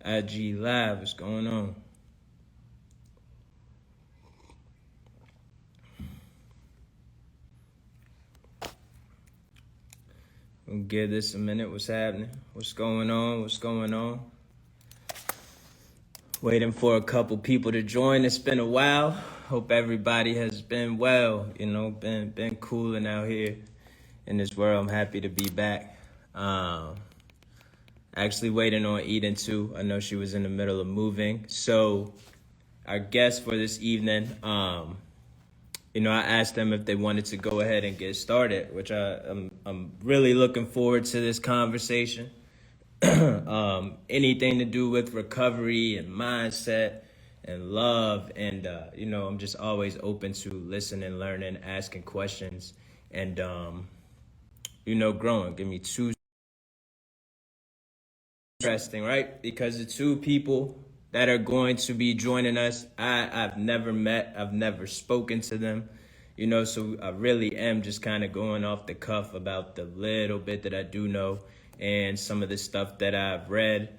IG Live, what's going on? We'll give this a minute. What's happening? What's going on? What's going on? Waiting for a couple people to join. It's been a while. Hope everybody has been well. Been cooling out here in this world. I'm happy to be back. Actually waiting on Eden too. I know she was in the middle of moving. So our guest for this evening, I asked them if they wanted to go ahead and get started, which I'm really looking forward to this conversation. Anything to do with recovery and mindset and love, and I'm just always open to listening, learning, asking questions, and growing. Give me two. Interesting, right? Because the two people that are going to be joining us, I've never met, I've never spoken to them, so I really am just kind of going off the cuff about the little bit that I do know and some of the stuff that I've read.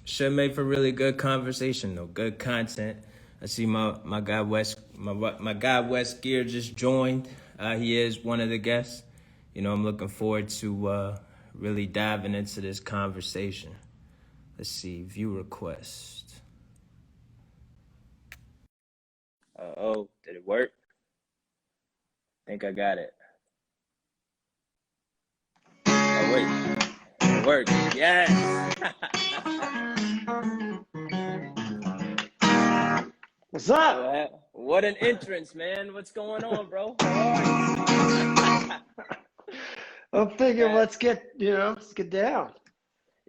Should make for really good conversation though, good content. I see my guy Wesley Geer just joined. He is one of the guests. I'm looking forward to really diving into this conversation. Let's see, view request. Oh, did it work? I think I got it. Oh wait, it worked. Yes. What's up? What an entrance, man. What's going on, bro? How are you? I'm thinking, let's get down.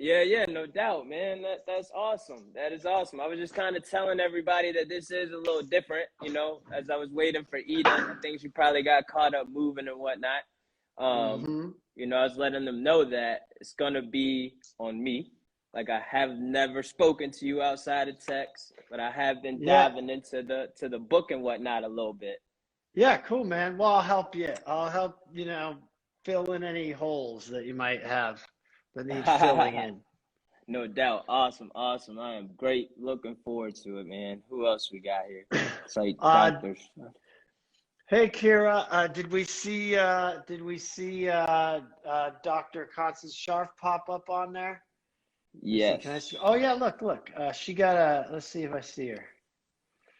Yeah, no doubt, man. That's awesome. That is awesome. I was just kind of telling everybody that this is a little different, as I was waiting for Eden. I think she probably got caught up moving and whatnot. I was letting them know that it's gonna be on me. Like, I have never spoken to you outside of text, but I have been diving into the book and whatnot a little bit. Yeah, cool, man. Well, I'll help you. I'll help, fill in any holes that you might have that need filling in. No doubt. Awesome. I am great. Looking forward to it, man. Who else we got here? It's like doctors. Hey, Kira, did we see Dr. Constance Scharff pop up on there? Yes. Can I see? Oh yeah, look. She got let's see if I see her.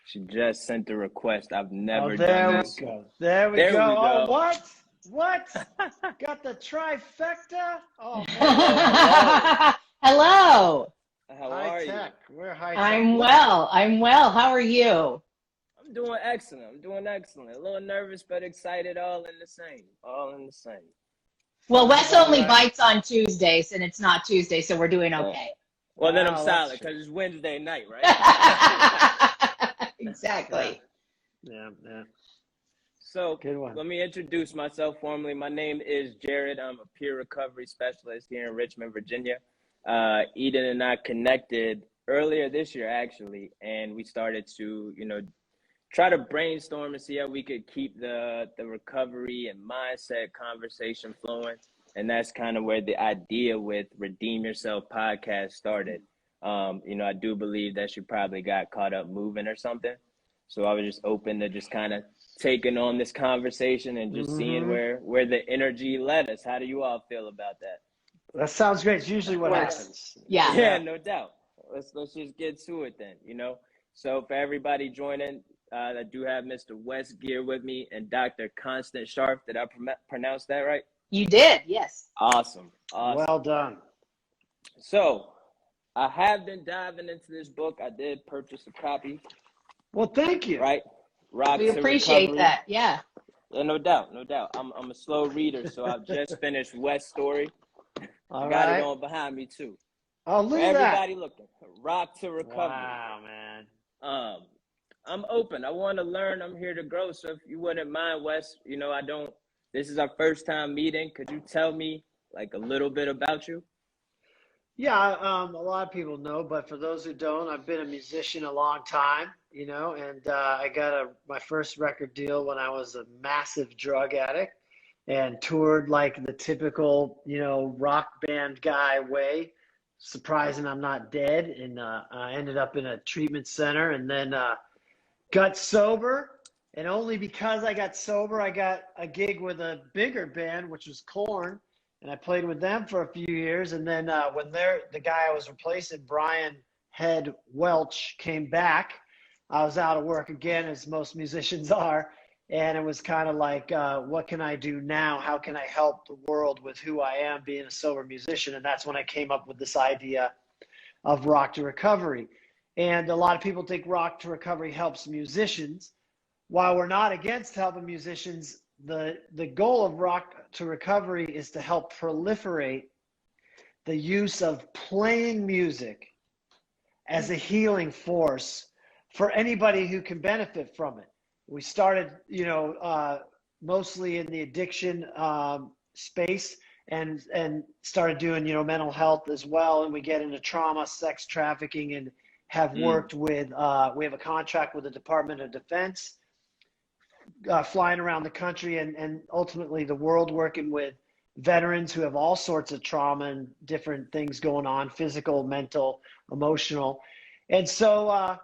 She just sent the request. I've never done this. There we go. Oh, what? Got the trifecta? Oh, hello. How are you? We're high tech. I'm well. How are you? I'm doing excellent. A little nervous, but excited. All in the same. Well, Wes only bites on Tuesdays, and it's not Tuesday, so we're doing okay. Well, then I'm solid because it's Wednesday night, right? Exactly. Yeah. So let me introduce myself formally. My name is Jarrod. I'm a peer recovery specialist here in Richmond, Virginia. Eden and I connected earlier this year, actually, and we started to, try to brainstorm and see how we could keep the recovery and mindset conversation flowing. And that's kind of where the idea with Redeem Yourself podcast started. I do believe that she probably got caught up moving or something. So I was just open to just kind of taking on this conversation and just seeing where the energy led us. How do you all feel about that? That sounds great. It's usually what happens. Yeah, no doubt. Let's just get to it then, So for everybody joining, I do have Mr. Wesley Geer with me and Dr. Constance Scharff. Did I pronounce that right? You did, yes. Awesome. Well done. So I have been diving into this book. I did purchase a copy. Well, thank you. Right. We appreciate that. Yeah. No doubt. I'm a slow reader, so I've just finished West's story. All got right. it on behind me too. Oh, look at everybody looking. Rock to Recovery. Wow, man. I'm open. I want to learn. I'm here to grow. So if you wouldn't mind, Wes, this is our first time meeting. Could you tell me like a little bit about you? Yeah, a lot of people know, but for those who don't, I've been a musician a long time, and I got my first record deal when I was a massive drug addict and toured like the typical, rock band guy way surprising I'm not dead. And I ended up in a treatment center, and then got sober. And only because I got sober, I got a gig with a bigger band, which was Korn. And I played with them for a few years. And then when the guy I was replacing, Brian Head Welch, came back, I was out of work again, as most musicians are. And it was kind of like, what can I do now? How can I help the world with who I am, being a sober musician? And that's when I came up with this idea of Rock to Recovery. And a lot of people think Rock to Recovery helps musicians. While we're not against helping musicians, the goal of Rock to Recovery is to help proliferate the use of playing music as a healing force for anybody who can benefit from it. We started, mostly in the addiction space, and started doing, mental health as well. And we get into trauma, sex trafficking, and have worked with, we have a contract with the Department of Defense, flying around the country and ultimately the world, working with veterans who have all sorts of trauma and different things going on, physical, mental, emotional. And so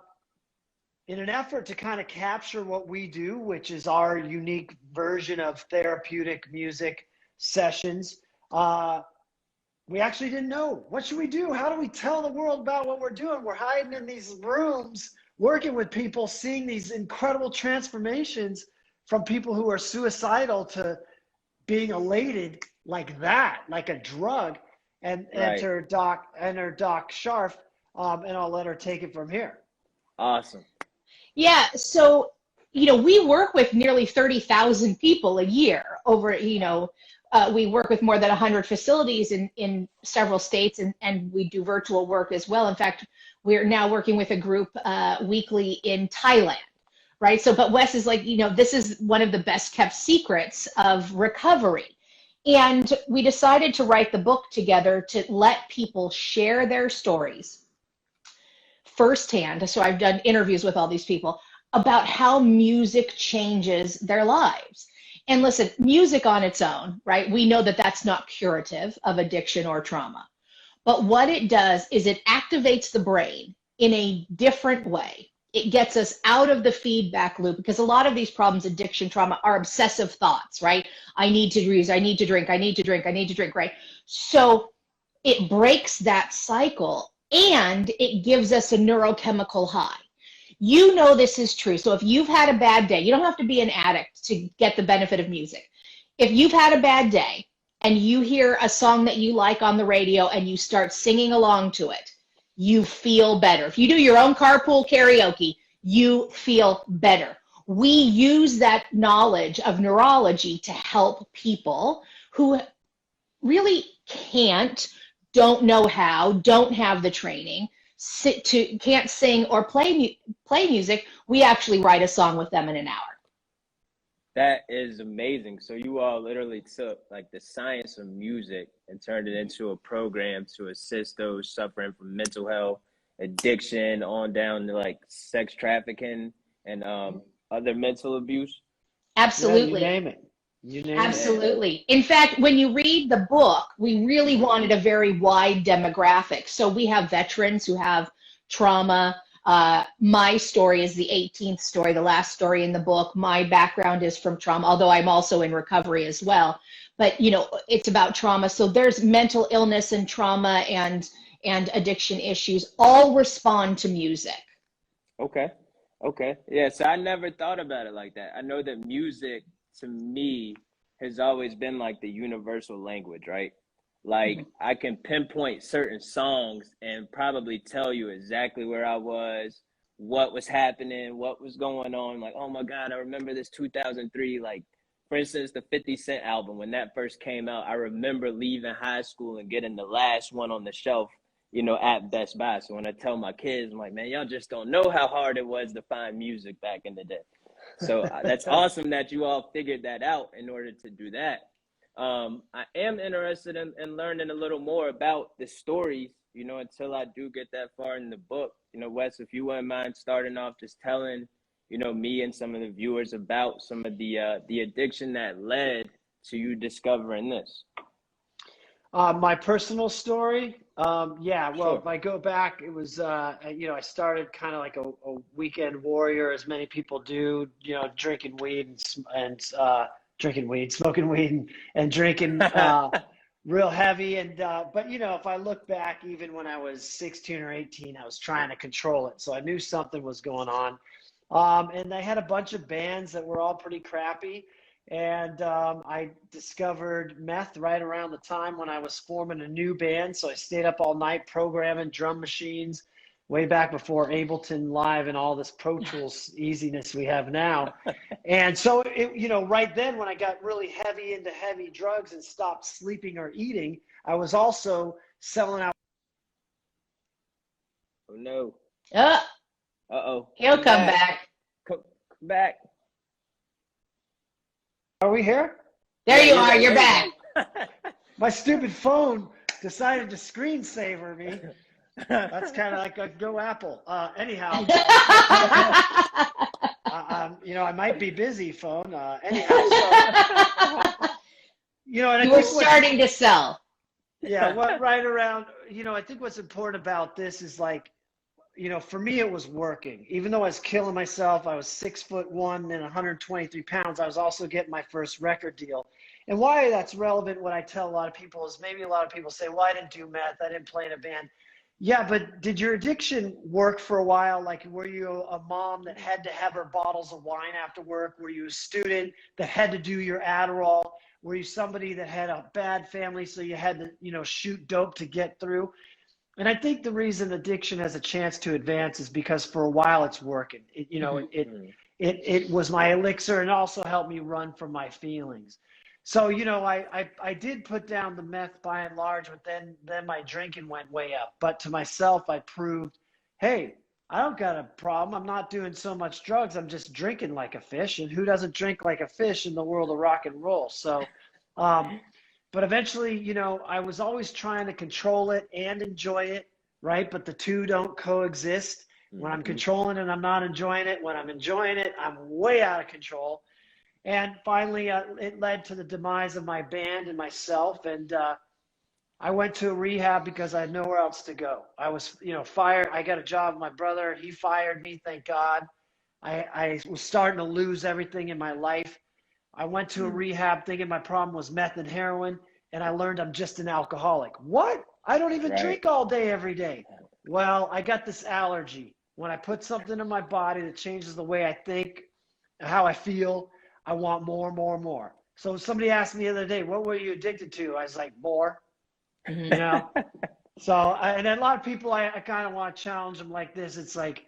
in an effort to kind of capture what we do, which is our unique version of therapeutic music sessions, we actually didn't know. What should we do? How do we tell the world about what we're doing? We're hiding in these rooms, working with people, seeing these incredible transformations from people who are suicidal to being elated like that, like a drug. And enter Doc Scharff, and I'll let her take it from here. Awesome. Yeah. So, we work with nearly 30,000 people a year over, we work with more than 100 facilities in several states, and we do virtual work as well. In fact, we're now working with a group weekly in Thailand, right? So, but Wes is like, this is one of the best kept secrets of recovery. And we decided to write the book together to let people share their stories firsthand. So I've done interviews with all these people about how music changes their lives. And listen, music on its own, right? We know that that's not curative of addiction or trauma. But what it does is it activates the brain in a different way. It gets us out of the feedback loop, because a lot of these problems, addiction, trauma, are obsessive thoughts, right? I need to use, I need to drink, I need to drink, I need to drink, right? So it breaks that cycle, and it gives us a neurochemical high. This is true. So if you've had a bad day, you don't have to be an addict to get the benefit of music. If you've had a bad day and you hear a song that you like on the radio and you start singing along to it, you feel better. If you do your own carpool karaoke, you feel better. We use that knowledge of neurology to help people who really don't know how, don't have the training, can't sing or play music. We actually write a song with them in an hour. That is amazing. So you all literally took like the science of music and turned it into a program to assist those suffering from mental health, addiction, on down to like sex trafficking and other mental abuse. Absolutely. Yeah, you name it. Absolutely. In fact, when you read the book, we really wanted a very wide demographic. So we have veterans who have trauma. My story is the 18th story, the last story in the book. My background is from trauma, although I'm also in recovery as well. But, it's about trauma. So there's mental illness and trauma and addiction issues all respond to music. Okay. Yeah, so I never thought about it like that. I know that music, to me, has always been like the universal language, right? Like I can pinpoint certain songs and probably tell you exactly where I was, what was happening, what was going on. Like, oh my God, I remember this 2003, like, for instance, the 50 Cent album, when that first came out, I remember leaving high school and getting the last one on the shelf, at Best Buy. So when I tell my kids, I'm like, man, y'all just don't know how hard it was to find music back in the day. So that's awesome that you all figured that out in order to do that. I am interested in learning a little more about the stories, until I do get that far in the book. Wes, if you wouldn't mind starting off just telling, me and some of the viewers about some of the addiction that led to you discovering this. My personal story, Yeah, well, Sure. if I go back, it was, I started kind of like a weekend warrior, as many people do, drinking weed drinking weed, smoking weed and drinking real heavy. But if I look back, even when I was 16 or 18, I was trying to control it. So I knew something was going on. And I had a bunch of bands that were all pretty crappy. And I discovered meth right around the time when I was forming a new band. So I stayed up all night programming drum machines way back before Ableton Live and all this Pro Tools easiness we have now. And so, right then when I got really heavy into heavy drugs and stopped sleeping or eating, I was also selling out. Oh, no. Uh-oh. He'll come back. Come back. Are we here? There you are. You're back. My stupid phone decided to screensaver me. That's kind of like a go Apple. Anyhow, I might be busy, phone. Anyhow, so, and you were starting to sell. Yeah, right around. I think what's important about this is like, for me, it was working. Even though I was killing myself, I was 6'1" and 123 pounds. I was also getting my first record deal. And why that's relevant, what I tell a lot of people is maybe a lot of people say, well, I didn't do meth. I didn't play in a band. Yeah, but did your addiction work for a while? Like, were you a mom that had to have her bottles of wine after work? Were you a student that had to do your Adderall? Were you somebody that had a bad family, so you had to, shoot dope to get through? And I think the reason addiction has a chance to advance is because for a while it's working. It was my elixir, and also helped me run from my feelings. So, I did put down the meth by and large, but then my drinking went way up. But to myself, I proved, hey, I don't got a problem. I'm not doing so much drugs. I'm just drinking like a fish. And who doesn't drink like a fish in the world of rock and roll? So, but eventually, I was always trying to control it and enjoy it, right? But the two don't coexist. When I'm controlling it, I'm not enjoying it. When I'm enjoying it, I'm way out of control. And finally, it led to the demise of my band and myself. And I went to a rehab because I had nowhere else to go. I was, fired. I got a job with my brother. He fired me, thank God. I was starting to lose everything in my life. I went to a rehab thinking my problem was meth and heroin, and I learned I'm just an alcoholic. What? I don't even drink all day, every day. Well, I got this allergy. When I put something in my body that changes the way I think, how I feel, I want more, more, more. So somebody asked me the other day, what were you addicted to? I was like, more, So, and a lot of people, I kind of want to challenge them like this. It's like,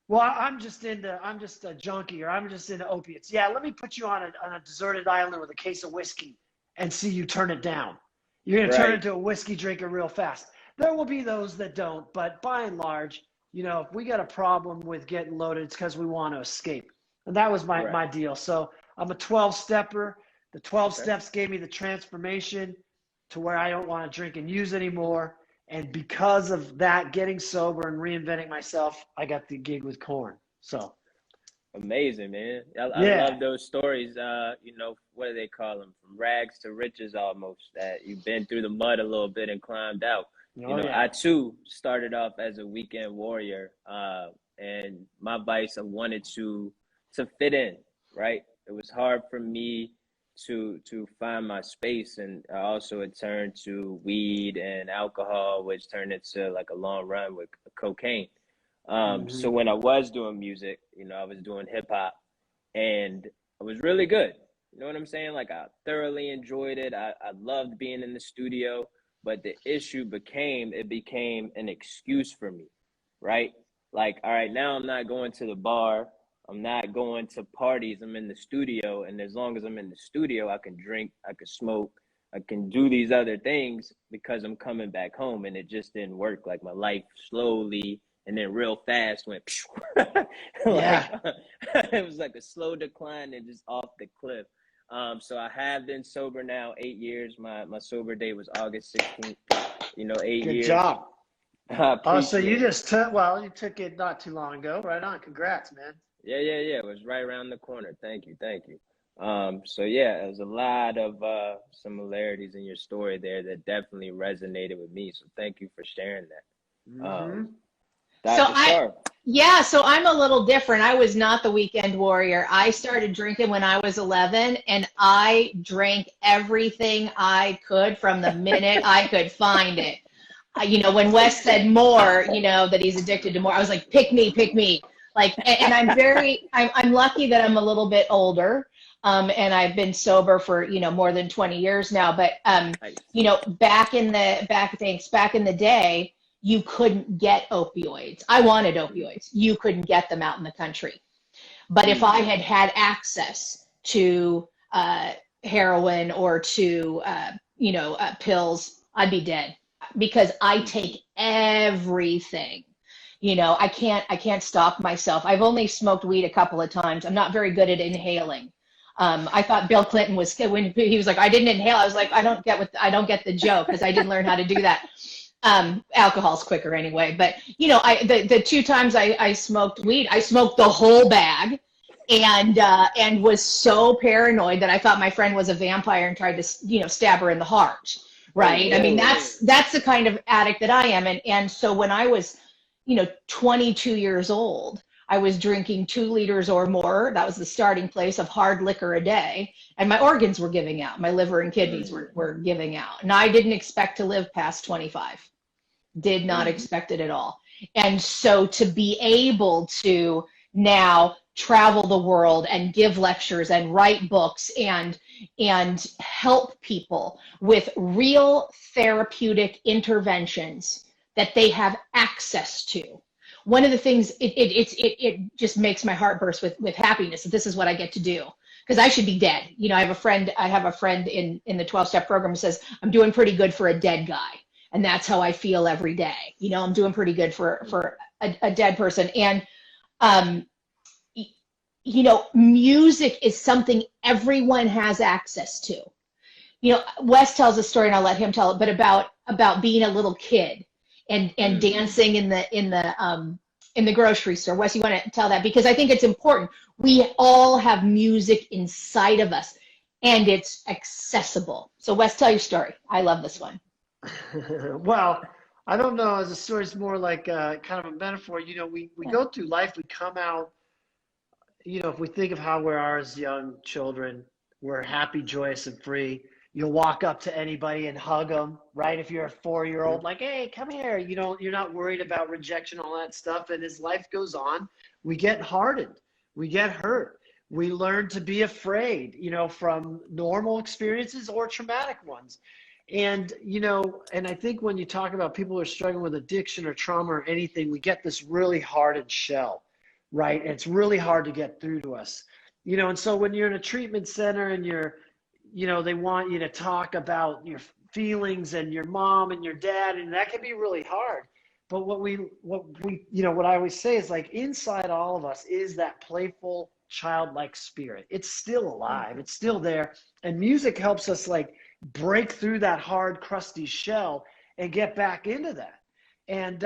well, I'm just a junkie, or I'm just into opiates. Yeah, let me put you on a deserted island with a case of whiskey and see you turn it down. You're going to turn into a whiskey drinker real fast. There will be those that don't, but by and large, if we got a problem with getting loaded, it's because we want to escape. And that was my deal. So I'm a 12-stepper. The 12 steps gave me the transformation to where I don't want to drink and use anymore. And because of that, getting sober and reinventing myself, I got the gig with Korn. So amazing, man. I love those stories. What do they call them? From rags to riches, almost. That you've been through the mud a little bit and climbed out. I too started off as a weekend warrior, and my vice, I wanted to fit in. Right, it was hard for me to find my space, and also it turned to weed and alcohol, which turned into like a long run with cocaine. So when I was doing music, I was doing hip hop, and it was really good. You know what I'm saying? Like, I thoroughly enjoyed it. I loved being in the studio, but the issue became an excuse for me, right? Like, all right, now I'm not going to the bar. I'm not going to parties. I'm in the studio. And as long as I'm in the studio, I can drink, I can smoke, I can do these other things because I'm coming back home. And it just didn't work. Like, my life slowly and then real fast went, it was like a slow decline and just off the cliff. So I have been sober now 8 years. My sober date was August 16th, 8 years. Good job. So you it. You took it not too long ago. Right on. Congrats, man. Yeah. It was right around the corner. Thank you. So yeah, there's a lot of similarities in your story there that definitely resonated with me. So thank you for sharing that. Mm-hmm. Dr. Scharff. So I'm a little different. I was not the weekend warrior. I started drinking when I was 11, and I drank everything I could from the minute I could find it. When Wes said more, that he's addicted to more, I was like, pick me. Like, and I'm lucky that I'm a little bit older. And I've been sober for, more than 20 years now. But, back in the day, you couldn't get opioids. I wanted opioids. You couldn't get them out in the country. But if I had had access to heroin or to, pills, I'd be dead, because I take everything. I can't stop myself. I've only smoked weed a couple of times. I'm not very good at inhaling. I thought Bill Clinton was, when he was like, I didn't inhale. I was like, I don't get the joke, because I didn't learn how to do that. Alcohol's quicker anyway, but the 2 times I smoked weed, I smoked the whole bag, and was so paranoid that I thought my friend was a vampire and tried to, stab her in the heart. Right. I mean, that's the kind of addict that I am. And so when I was, 22 years old, I was drinking 2 liters or more. That was the starting place of hard liquor a day. And my organs were giving out. My liver and kidneys were giving out. And I didn't expect to live past 25. Did not expect it at all. And so to be able to now travel the world and give lectures and write books and help people with real therapeutic interventions that they have access to. One of the things, it just makes my heart burst with happiness that this is what I get to do, because I should be dead. I have a friend in the 12-step program who says, I'm doing pretty good for a dead guy. And that's how I feel every day. I'm doing pretty good for a dead person. And, music is something everyone has access to. Wes tells a story, and I'll let him tell it, but about being a little kid and dancing in the grocery store. Wes, you want to tell that? Because I think it's important. We all have music inside of us, and it's accessible. So Wes, tell your story. I love this one. Well, I don't know. As a story, it's more like kind of a metaphor. We go through life, we come out, if we think of how we are as young children, we're happy, joyous, and free. You'll walk up to anybody and hug them, right? If you're a 4-year-old, like, hey, come here. You're not worried about rejection, all that stuff. And as life goes on, we get hardened. We get hurt. We learn to be afraid, from normal experiences or traumatic ones. And, and I think when you talk about people who are struggling with addiction or trauma or anything, we get this really hardened shell, right? And it's really hard to get through to us, and so when you're in a treatment center and they want you to talk about your feelings and your mom and your dad, and that can be really hard. But what I always say is, like, inside all of us is that playful, childlike spirit. It's still alive. It's still there. And music helps us, like, break through that hard, crusty shell and get back into that. And,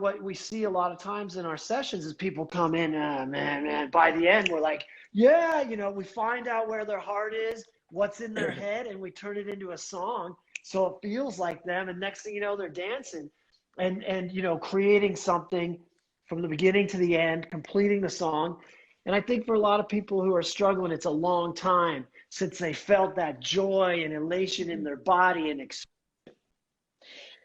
what we see a lot of times in our sessions is people come in, man, by the end, we're like, yeah, we find out where their heart is, what's in their head, and we turn it into a song so it feels like them. And next thing you know, they're dancing and creating something from the beginning to the end, completing the song. And I think for a lot of people who are struggling, it's a long time since they felt that joy and elation in their body.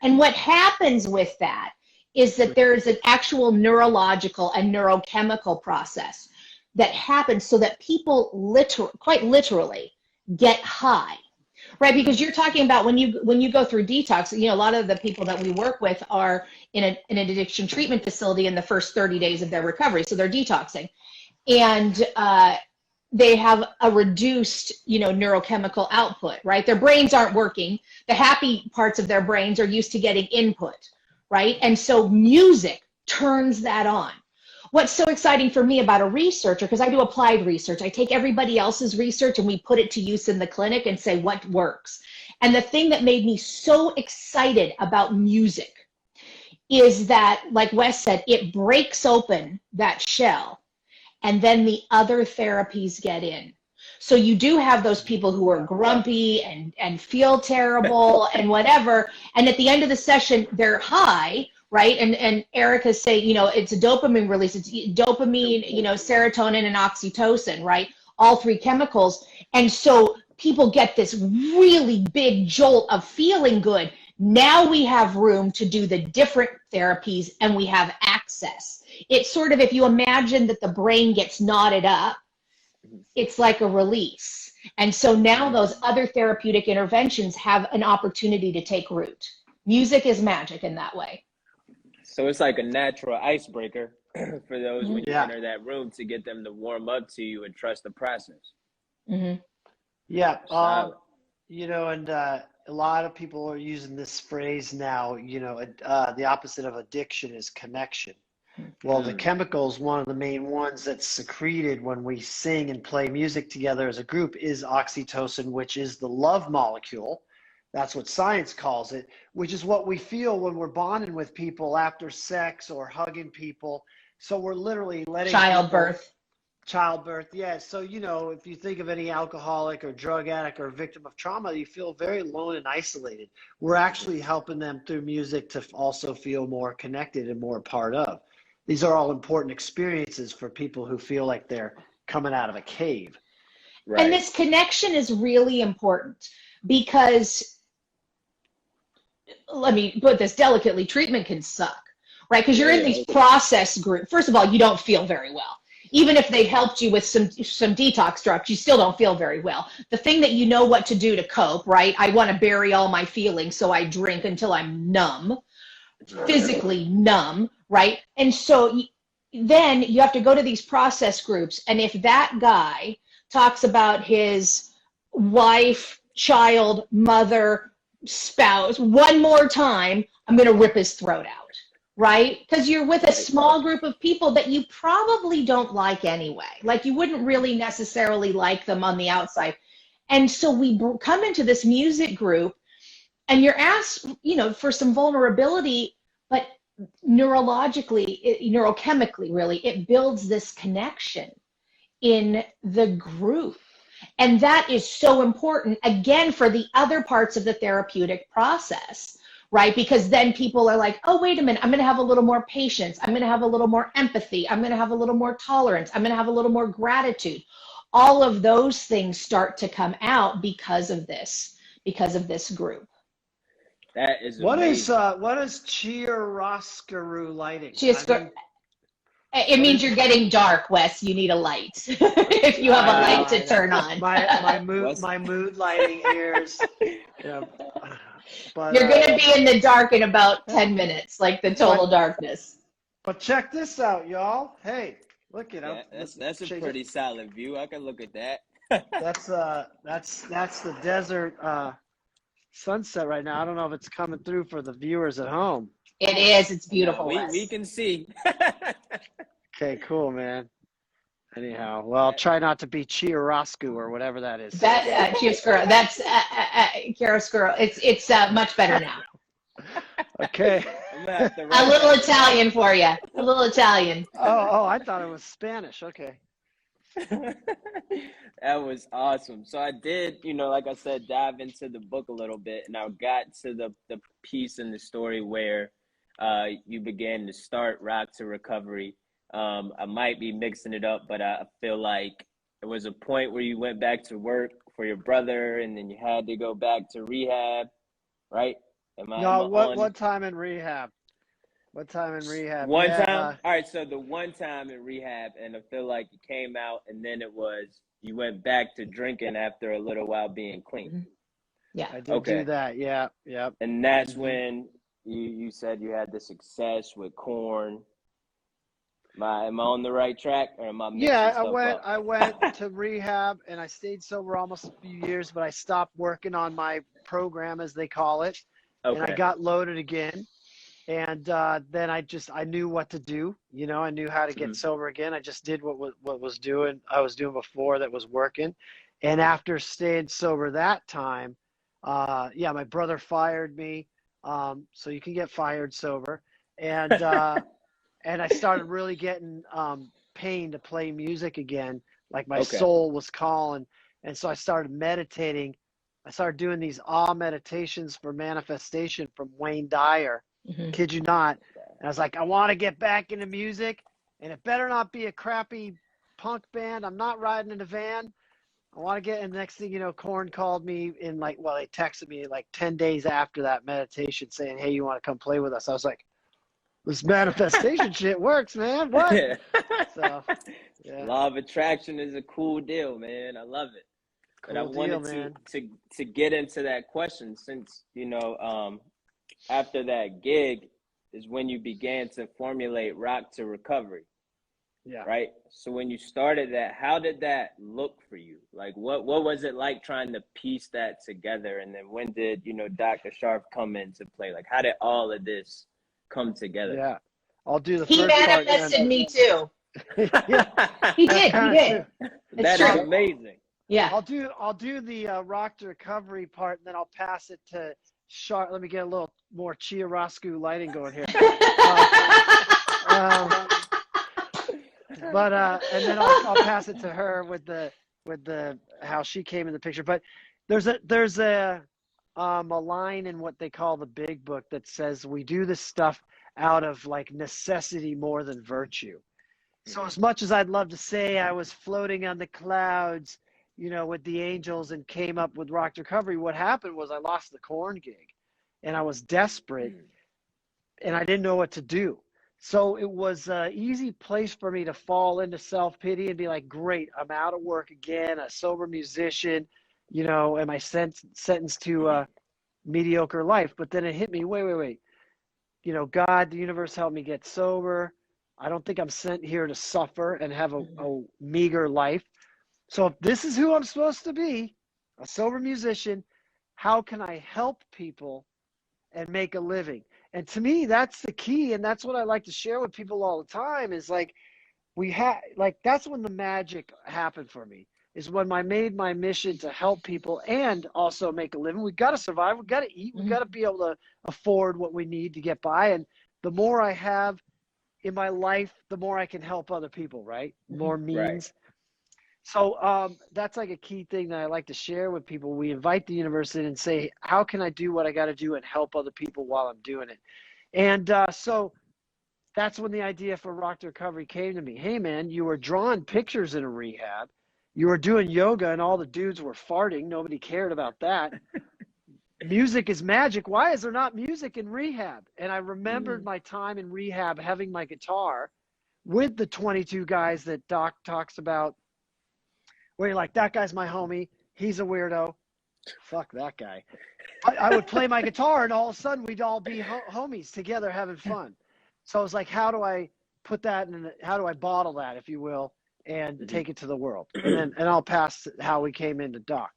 And what happens with that is that there is an actual neurological and neurochemical process that happens so that people quite literally get high, right? Because you're talking about when you go through detox, a lot of the people that we work with are in an addiction treatment facility in the first 30 days of their recovery. So they're detoxing. And they have a reduced, neurochemical output, right? Their brains aren't working. The happy parts of their brains are used to getting input, right? And so music turns that on. What's so exciting for me about a researcher, because I do applied research, I take everybody else's research and we put it to use in the clinic and say what works. And the thing that made me so excited about music is that, like Wes said, it breaks open that shell, and then the other therapies get in. So you do have those people who are grumpy and feel terrible and whatever. And at the end of the session, they're high, right? And Erica's saying, it's a dopamine release. It's dopamine, serotonin and oxytocin, right? All three chemicals. And so people get this really big jolt of feeling good. Now we have room to do the different therapies and we have access. It's sort of, if you imagine that the brain gets knotted up, it's like a release. And so now those other therapeutic interventions have an opportunity to take root. Music is magic in that way. So it's like a natural icebreaker for those when you enter that room to get them to warm up to you and trust the process. Mm-hmm. Yeah. And a lot of people are using this phrase now, the opposite of addiction is connection. Well, the chemicals, one of the main ones that's secreted when we sing and play music together as a group is oxytocin, which is the love molecule. That's what science calls it, which is what we feel when we're bonding with people after sex or hugging people. So we're literally letting Childbirth, yeah. So, if you think of any alcoholic or drug addict or victim of trauma, you feel very alone and isolated. We're actually helping them through music to also feel more connected and more a part of. These are all important experiences for people who feel like they're coming out of a cave. Right. And this connection is really important because, let me put this delicately, treatment can suck, right? Because you're in these process groups. First of all, you don't feel very well. Even if they've helped you with some detox drugs, you still don't feel very well. The thing that you know what to do to cope, right? I want to bury all my feelings, so I drink until I'm numb, physically numb, right? And so then you have to go to these process groups. And if that guy talks about his wife, child, mother, spouse one more time, I'm going to rip his throat out. Right? Because you're with a small group of people that you probably don't like anyway. Like you wouldn't really necessarily like them on the outside. And so we come into this music group and you're asked, for some vulnerability, but neurologically, neurochemically, really, it builds this connection in the group. And that is so important, again, for the other parts of the therapeutic process. Right? Because then people are like, oh, wait a minute, I'm going to have a little more patience. I'm going to have a little more empathy. I'm going to have a little more tolerance. I'm going to have a little more gratitude. All of those things start to come out because of this group. That is amazing. What is chiaroscuro lighting? It means you're getting dark, Wes. You need a light. If you have a light to turn on. My mood lighting ears. Yeah. But, you're going to be in the dark in about 10 minutes, like the total darkness. But check this out, y'all. Hey, look at it. That's a pretty solid view. I can look at that. That's the desert sunset right now. I don't know if it's coming through for the viewers at home. It is. It's beautiful. We can see. Okay, cool, man. Anyhow, well, try not to be chiaroscuro or whatever that is. That chiaroscuro. That's chiaroscuro. It's much better now. Okay. A little Italian for you. A little Italian. Oh, I thought it was Spanish. Okay. That was awesome. So I did, like I said, dive into the book a little bit, and I got to the piece in the story where you began to start Rock to Recovery. I might be mixing it up, but I feel like there was a point where you went back to work for your brother, and then you had to go back to rehab, right? What time in rehab? What time in rehab? One time? All right, so the one time in rehab, and I feel like you came out, and then you went back to drinking after a little while being clean. Yeah. I did do that, yeah. And that's when you said you had the success with Korn. Am I on the right track, or am I mixing stuff up? I went to rehab, and I stayed sober almost a few years, but I stopped working on my program, as they call it, and I got loaded again. And then I knew what to do. I knew how to get sober again. I just did what I was doing before that was working. And after staying sober that time, my brother fired me. So you can get fired sober. And and I started really getting pain to play music again. Like my soul was calling. And so I started meditating. I started doing these awe meditations for manifestation from Wayne Dyer. Kid you not. And I was like, I want to get back into music, and it better not be a crappy punk band. I'm not riding in a van. I want to get, and the next thing you know, Korn called me they texted me like 10 days after that meditation saying, hey, you want to come play with us? I was like, this manifestation shit works, man. What? So, yeah. Law of attraction is a cool deal, man. I love it. But I wanted to get into that question since, after that gig is when you began to formulate Rock to Recovery. Yeah. Right. So when you started that, how did that look for you? Like, what was it like trying to piece that together? And then when did, Dr. Scharff come into play? Like, how did all of this come together? Yeah. I'll do the He first part. He manifested me too. Yeah. He did. That is amazing. Yeah. I'll do the Rock to Recovery part, and then I'll pass it to Scharff. Let me get a little more chiaroscuro lighting going here. And then I'll pass it to her with the how she came in the picture. But there's a line in what they call the Big Book that says we do this stuff out of like necessity more than virtue. So as much as I'd love to say I was floating on the clouds, with the angels and came up with Rock to Recovery, what happened was I lost the Korn gig, and I was desperate, and I didn't know what to do. So it was an easy place for me to fall into self-pity and be like, great, I'm out of work again, a sober musician, am I sentenced to a mediocre life? But then it hit me, wait. God, the universe helped me get sober. I don't think I'm sent here to suffer and have a meager life. So if this is who I'm supposed to be, a sober musician, how can I help people and make a living? And to me, that's the key. And that's what I like to share with people all the time is that's when the magic happened for me, is when I made my mission to help people and also make a living. We've got to survive. We've got to eat. We've got to be able to afford what we need to get by. And the more I have in my life, the more I can help other people, right? More means. Right. So that's like a key thing that I like to share with people. We invite the universe in and say, how can I do what I got to do and help other people while I'm doing it? And so that's when the idea for Rock to Recovery came to me. Hey, man, you were drawing pictures in a rehab. You were doing yoga and all the dudes were farting. Nobody cared about that. Music is magic. Why is there not music in rehab? And I remembered my time in rehab having my guitar with the 22 guys that Doc talks about, where you're like, that guy's my homie. He's a weirdo. Fuck that guy. I would play my guitar, and all of a sudden we'd all be homies together having fun. So I was like, how do I put that in? How do I bottle that, if you will, and take it to the world? And I'll pass how we came into Doc.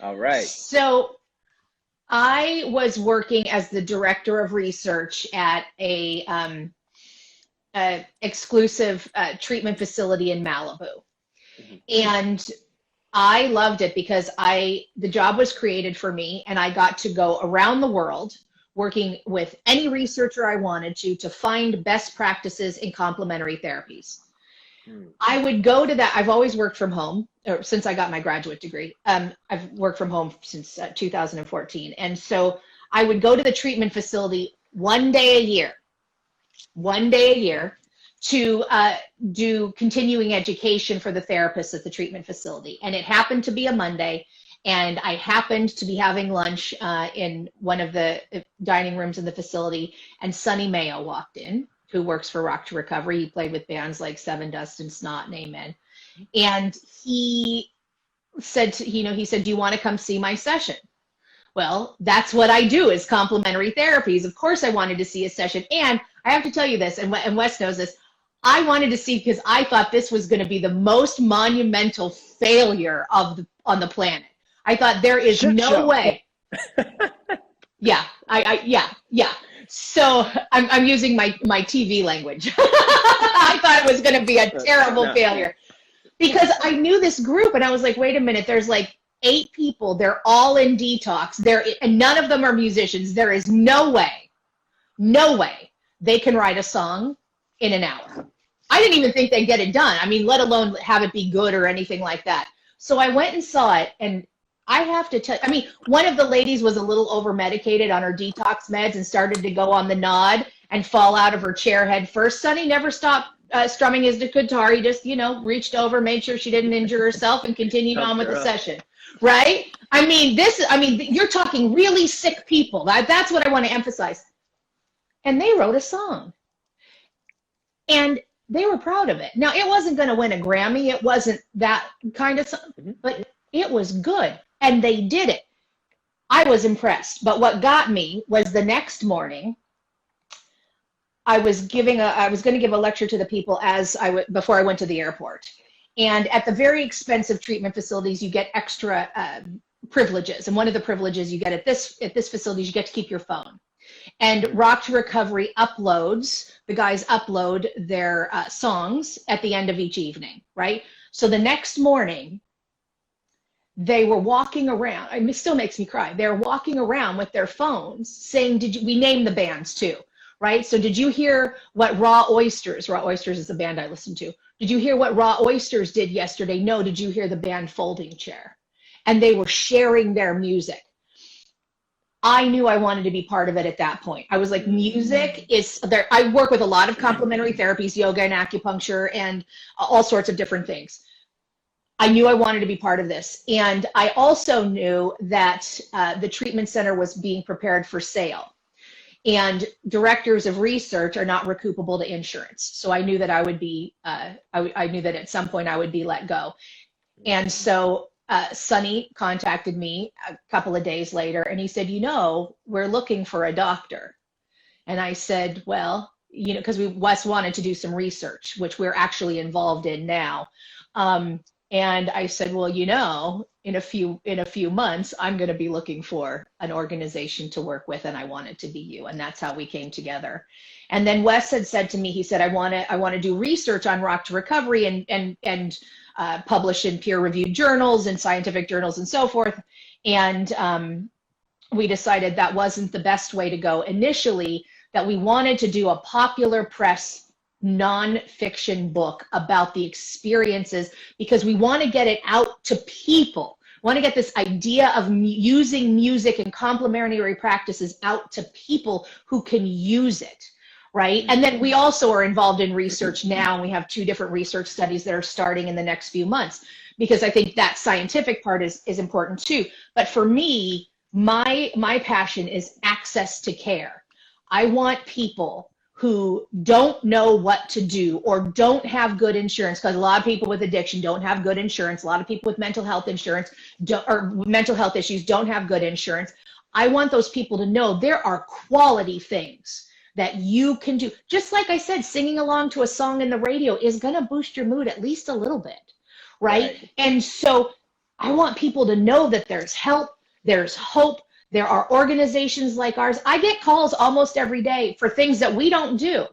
All right. So I was working as the director of research at a exclusive treatment facility in Malibu. And I loved it because the job was created for me, and I got to go around the world working with any researcher I wanted to find best practices in complementary therapies. I would go to that. I've always worked from home since I got my graduate degree. I've worked from home since 2014. And so I would go to the treatment facility one day a year to do continuing education for the therapists at the treatment facility. And it happened to be a Monday, and I happened to be having lunch in one of the dining rooms in the facility, and Sonny Mayo walked in, who works for Rock to Recovery. He played with bands like Seven Dust and Snot and Amen. And he said, do you want to come see my session? Well, that's what I do, is complementary therapies. Of course I wanted to see a session. And I have to tell you this, and Wes knows this, I wanted to see because I thought this was going to be the most monumental failure on the planet. I thought there is no way. Yeah. So I'm using my TV language. I thought it was going to be a terrible failure because I knew this group, and I was like, wait a minute, there's like 8 people. They're all in detox. And none of them are musicians. There is no way they can write a song in an hour. I didn't even think they'd get it done. I mean, let alone have it be good or anything like that. So I went and saw it, and I have to tell, I mean, one of the ladies was a little over medicated on her detox meds and started to go on the nod and fall out of her chair head first. Sonny never stopped strumming his guitar. He just, you know, reached over, made sure she didn't injure herself, and continued on with the session. Right? I mean, you're talking really sick people. That's what I want to emphasize. And they wrote a song. And they were proud of it. Now, it wasn't going to win a Grammy. It wasn't that kind of song, but it was good. And they did it. I was impressed. But what got me was the next morning, I was going to give a lecture to the people before I went to the airport. And at the very expensive treatment facilities, you get extra privileges. And one of the privileges you get at this facility is you get to keep your phone. And Rock to Recovery the guys upload their songs at the end of each evening, right? So the next morning, they were walking around. It still makes me cry. They're walking around with their phones saying, we name the bands too, right? So did you hear what Raw Oysters is the band I listen to. Did you hear what Raw Oysters did yesterday? No, did you hear the band Folding Chair? And they were sharing their music. I knew I wanted to be part of it at that point. I was like, music is there. I work with a lot of complementary therapies, yoga and acupuncture and all sorts of different things. I knew I wanted to be part of this. And I also knew that the treatment center was being prepared for sale. And directors of research are not recoupable to insurance. So I knew that I would be, I knew that at some point I would be let go. And so Sonny contacted me a couple of days later, and he said, you know, we're looking for a doctor. And I said, well, you know, because Wes wanted to do some research, which we're actually involved in now. And I said, well, you know, in a few months, I'm going to be looking for an organization to work with, and I want it to be you. And that's how we came together. And then Wes had said to me, he said, I want to do research on Rock to Recovery and publish in peer-reviewed journals and scientific journals and so forth. And we decided that wasn't the best way to go initially, that we wanted to do a popular press nonfiction book about the experiences, because we want to get it out to people. We want to get this idea of using music and complementary practices out to people who can use it. Right. And then we also are involved in research now, and we have 2 different research studies that are starting in the next few months, because I think that scientific part is important too. But for me, my passion is access to care. I want people who don't know what to do or don't have good insurance, because a lot of people with addiction don't have good insurance. A lot of people with mental health insurance or mental health issues don't have good insurance. I want those people to know there are quality things that you can do. Just like I said, singing along to a song in the radio is going to boost your mood at least a little bit, right? And so I want people to know that there's help, there's hope, there are organizations like ours. I get calls almost every day for things that we don't do,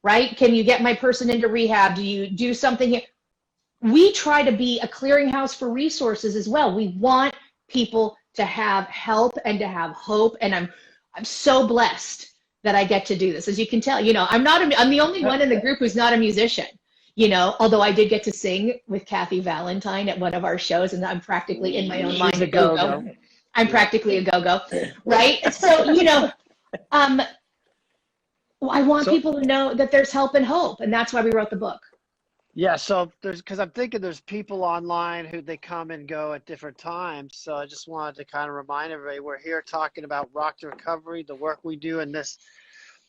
right? Can you get my person into rehab? Do you do something here? We try to be a clearinghouse for resources as well. We want people to have help and to have hope, and I'm so blessed that I get to do this. As you can tell, you know, I'm the only one in the group who's not a musician, you know, although I did get to sing with Kathy Valentine at one of our shows, and I'm practically in my own mind a go-go. I'm practically a go-go, right? So, you know, I want people to know that there's help and hope, and that's why we wrote the book. Yeah, so because I'm thinking there's people online who they come and go at different times. So I just wanted to kind of remind everybody, we're here talking about Rock to Recovery, the work we do in this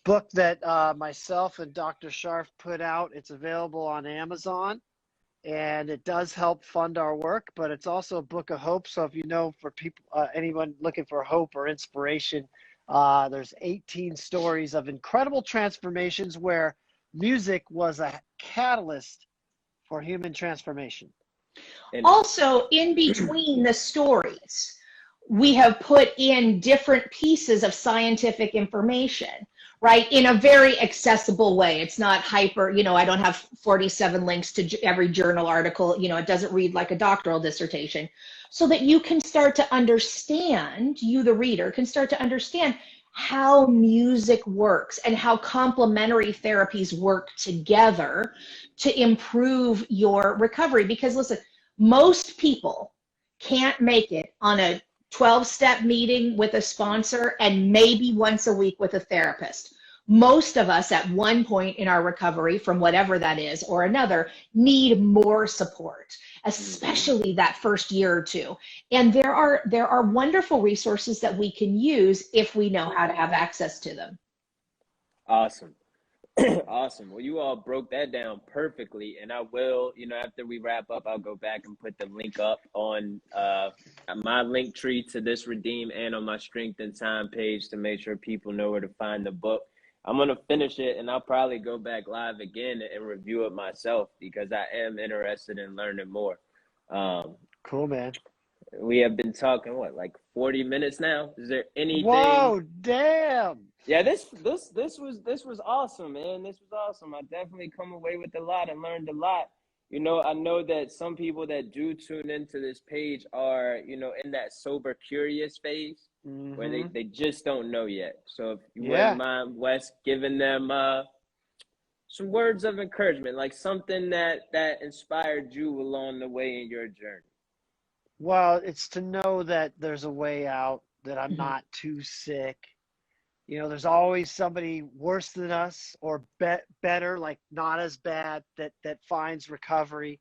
book that myself and Dr. Scharff put out. It's available on Amazon, and it does help fund our work, but it's also a book of hope. So if you know, for people, anyone looking for hope or inspiration, there's 18 stories of incredible transformations where music was a catalyst for human transformation. Also, in between the stories, we have put in different pieces of scientific information, right, in a very accessible way. It's not hyper, you know, I don't have 47 links to every journal article, you know, it doesn't read like a doctoral dissertation, so that you can start to understand, you the reader can start to understand how music works and how complementary therapies work together to improve your recovery. Because listen, Most people can't make it on a 12-step meeting with a sponsor and maybe once a week with a therapist. Most of us at one point in our recovery from whatever that is or another need more support, especially that first year or two. And there are wonderful resources that we can use if we know how to have access to them. Awesome. Awesome. Well, you all broke that down perfectly, and I will, after we wrap up, I'll go back and put the link up on my link tree to this Redeem and on my Strength and Time page to make sure people know where to find the book. I'm going to finish it, and I'll probably go back live again and review it myself because I am interested in learning more. Cool, man. We have been talking, like 40 minutes now? Is there anything? Whoa, damn. Yeah, this was awesome, man. This was awesome. I definitely come away with a lot and learned a lot. I know that some people that do tune into this page are, in that sober curious phase. Mm-hmm. Where they just don't know yet. So if you wouldn't mind, Wes, giving them some words of encouragement, like something that inspired you along the way in your journey. Well, it's to know that there's a way out, that I'm not too sick. There's always somebody worse than us or better, like not as bad, that finds recovery.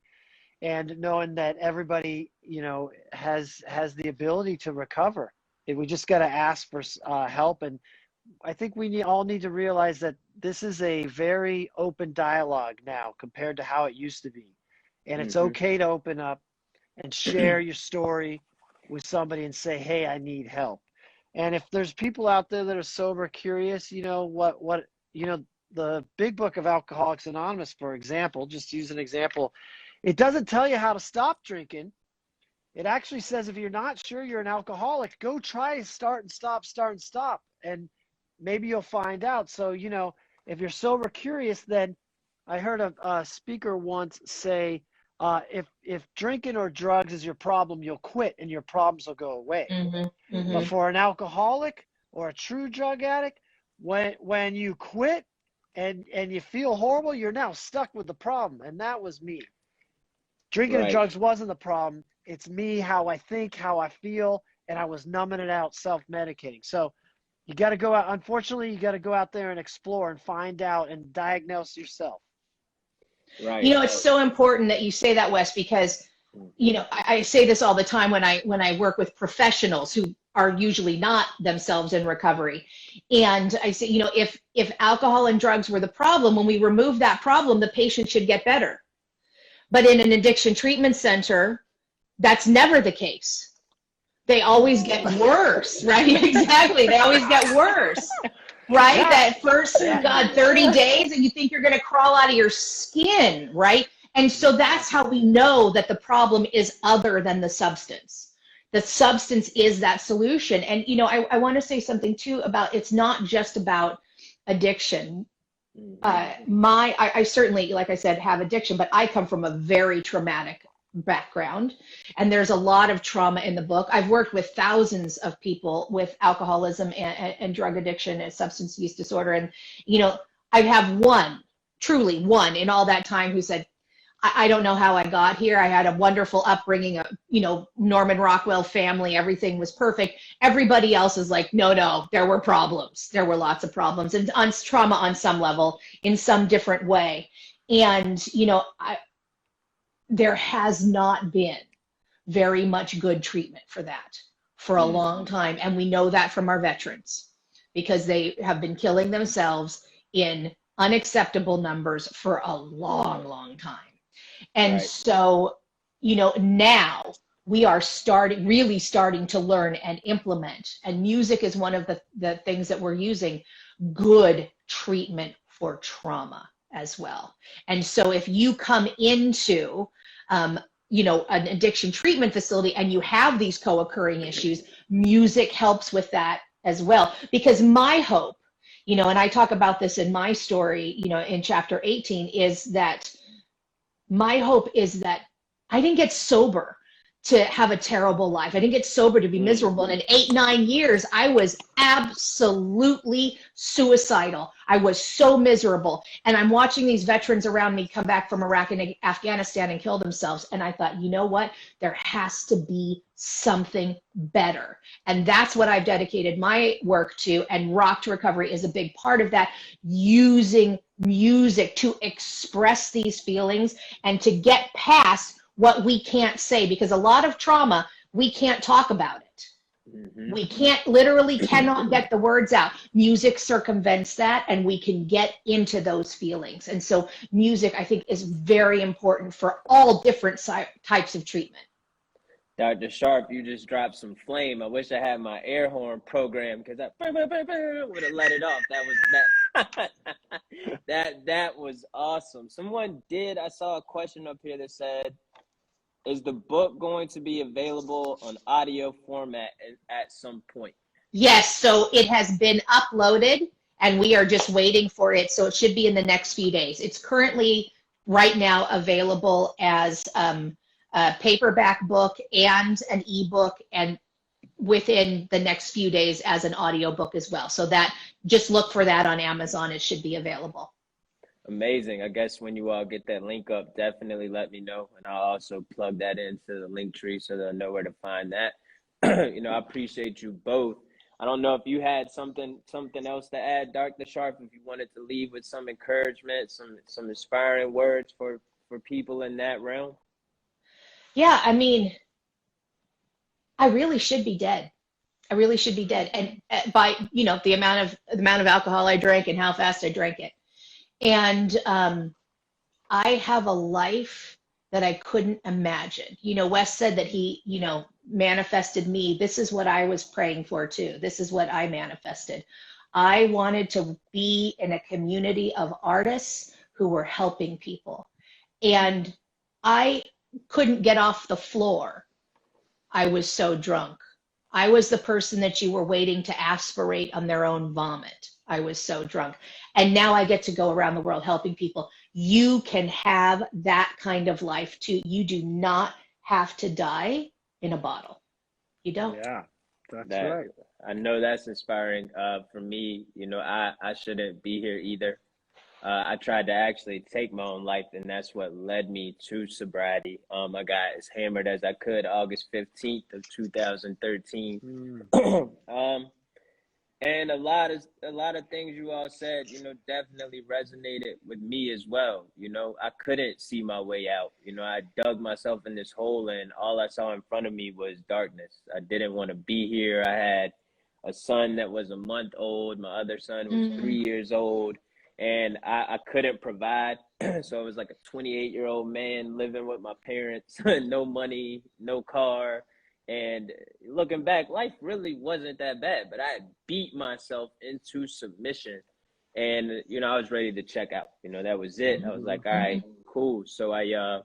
And knowing that everybody, has the ability to recover. We just got to ask for help. And I think we all need to realize that this is a very open dialogue now compared to how it used to be. And it's okay to open up and share your story with somebody and say, hey, I need help. And if there's people out there that are sober curious, the big book of Alcoholics Anonymous, for example, just use an example, it doesn't tell you how to stop drinking. It actually says if you're not sure you're an alcoholic, go try start and stop, and maybe you'll find out. So, if you're sober curious, then I heard a speaker once say, if drinking or drugs is your problem, you'll quit and your problems will go away. But for an alcoholic or a true drug addict, when you quit and you feel horrible, you're now stuck with the problem. And that was me. Drinking and drugs wasn't the problem. It's me, how I think, how I feel, and I was numbing it out, self-medicating. So you got to go out. Unfortunately, you got to go out there and explore and find out and diagnose yourself. Right. It's so important that you say that, Wes, because, I say this all the time when I work with professionals who are usually not themselves in recovery. And I say, if alcohol and drugs were the problem, when we remove that problem, the patient should get better. But in an addiction treatment center, that's never the case. They always get worse, right? Exactly. They always get worse, right? Yeah. That first, 30 days and you think you're going to crawl out of your skin, right? And so that's how we know that the problem is other than the substance. The substance is that solution. And, I want to say something too about, it's not just about addiction. I certainly, like I said, have addiction, but I come from a very traumatic background, and there's a lot of trauma in the book. I've worked with thousands of people with alcoholism and drug addiction and substance use disorder, and I have truly one in all that time who said, I don't know how I got here. I had a wonderful upbringing, Norman Rockwell family, everything was perfect. Everybody else is like, no, there were problems. There were lots of problems and trauma on some level in some different way. And, there has not been very much good treatment for that for a long time. And we know that from our veterans because they have been killing themselves in unacceptable numbers for a long, long time. And so, now we are really starting to learn and implement, and music is one of the things that we're using, good treatment for trauma as well. And so if you come into, an addiction treatment facility and you have these co-occurring issues, music helps with that as well. Because my hope, and I talk about this in my story, in chapter 18, is that my hope is that I didn't get sober to have a terrible life. I didn't get sober to be miserable. And in 8, 9 years, I was absolutely suicidal. I was so miserable. And I'm watching these veterans around me come back from Iraq and Afghanistan and kill themselves. And I thought, you know what? There has to be something better. And that's what I've dedicated my work to. And Rock to Recovery is a big part of that, using music to express these feelings and to get past what we can't say, because a lot of trauma, we can't talk about it. We can't, literally cannot get the words out. Music circumvents that, and we can get into those feelings. And so music, I think, is very important for all different types of treatment. Dr. Scharff, you just dropped some flame. I wish I had my air horn program, because I would have let it off. That was awesome. I saw a question up here that said, is the book going to be available on audio format at some point? Yes, so it has been uploaded and we are just waiting for it. So it should be in the next few days. It's currently right now available as a paperback book and an ebook, and within the next few days as an audio book as well. So that, just look for that on Amazon. It should be available. Amazing. I guess when you all get that link up, definitely let me know. And I'll also plug that into the link tree so they'll know where to find that. I appreciate you both. I don't know if you had something else to add, Dr. Scharff, if you wanted to leave with some encouragement, some inspiring words for people in that realm. Yeah, I mean, I really should be dead. I really should be dead. And by, the amount of alcohol I drank and how fast I drank it. And I have a life that I couldn't imagine. Wes said that he, manifested me. This is what I was praying for too. This is what I manifested. I wanted to be in a community of artists who were helping people. And I couldn't get off the floor. I was so drunk. I was the person that you were waiting to aspirate on their own vomit. I was so drunk. And now I get to go around the world helping people. You can have that kind of life too. You do not have to die in a bottle. You don't. Yeah, that's right. I know that's inspiring. For me, I shouldn't be here either. I tried to actually take my own life, and that's what led me to sobriety. I got as hammered as I could August 15th of 2013. And a lot of things you all said, definitely resonated with me as well. I couldn't see my way out. I dug myself in this hole, and all I saw in front of me was darkness. I didn't want to be here. I had a son that was a month old. My other son was 3 years old, and I couldn't provide. So I was like a 28-year-old man living with my parents, no money, no car. And looking back, life really wasn't that bad, but I had beat myself into submission, and, I was ready to check out. That was it. I was like, all right, cool. So I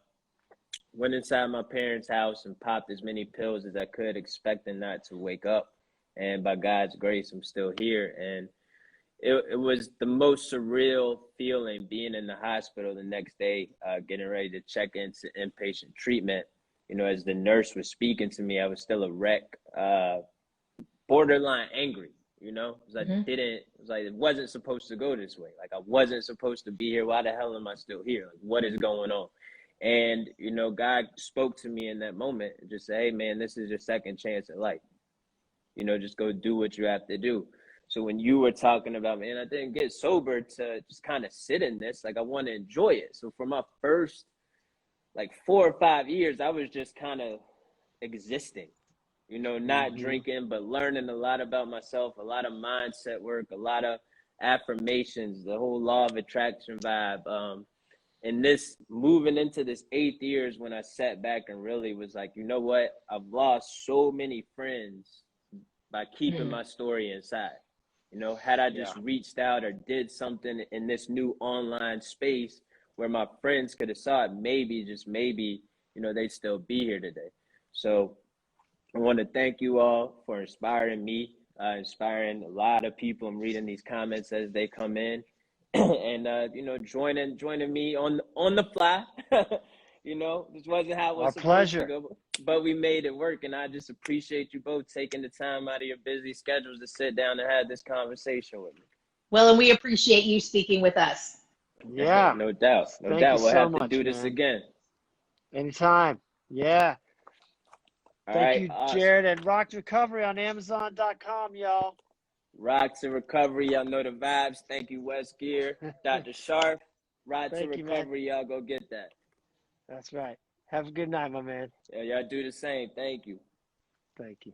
went inside my parents' house and popped as many pills as I could, expecting not to wake up. And by God's grace, I'm still here. And it was the most surreal feeling being in the hospital the next day, getting ready to check into inpatient treatment. As the nurse was speaking to me, I was still a wreck, borderline angry. It was like, it wasn't supposed to go this way. Like, I wasn't supposed to be here. Why the hell am I still here? Like, what is going on? And, God spoke to me in that moment and just said, hey, man, this is your second chance at life. Just go do what you have to do. So when you were talking about, man, I didn't get sober to just kind of sit in this, like, I want to enjoy it. So for my first 4 or 5 years, I was just kind of existing, not drinking, but learning a lot about myself, a lot of mindset work, a lot of affirmations, the whole law of attraction vibe. And this moving into this 8th year is when I sat back and really was like, you know what? I've lost so many friends by keeping my story inside. Had I just reached out or did something in this new online space where my friends could have saw it, maybe, just maybe, they'd still be here today. So I want to thank you all for inspiring me, inspiring a lot of people. I'm reading these comments as they come in, and joining me on the fly. This wasn't how it was Our supposed pleasure. to go. but we made it work. And I just appreciate you both taking the time out of your busy schedules to sit down and have this conversation with me. Well, and we appreciate you speaking with us. Yeah. No doubt. No Thank doubt. you We'll so have to much, do this man. again. Anytime. Yeah. Thank you, awesome. Jarrod, and Rock to Recovery on Amazon.com, y'all. Rock to Recovery. Y'all know the vibes. Thank you, Wesley Geer. Dr. Scharff. Rock to Recovery. Y'all go get that. That's right. Have a good night, my man. Yeah, y'all do the same. Thank you. Thank you.